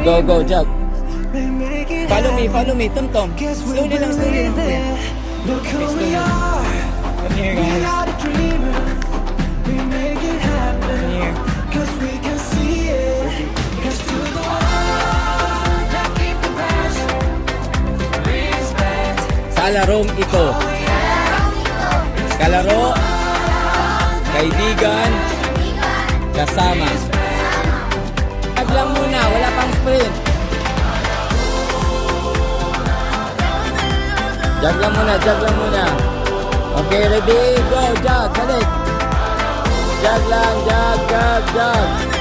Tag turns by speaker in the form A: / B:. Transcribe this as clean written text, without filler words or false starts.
A: Go, go, jog. Follow me, Tom. Slowly lang, slowly lang.
B: Look who we
A: Come
B: are.
A: here,
B: We
A: guys.
B: are the dreamers. We make it happen.
A: Come here.
B: 'Cause we can see it. 'Cause to the one that keep the passion. Respect.
A: Sa larong ito. Kalaro, kaibigan, kasama. Jog lang muna, wala pang sprint. Jog lang muna. Okay, ready? Go, jog, balik. Jog lang, jog.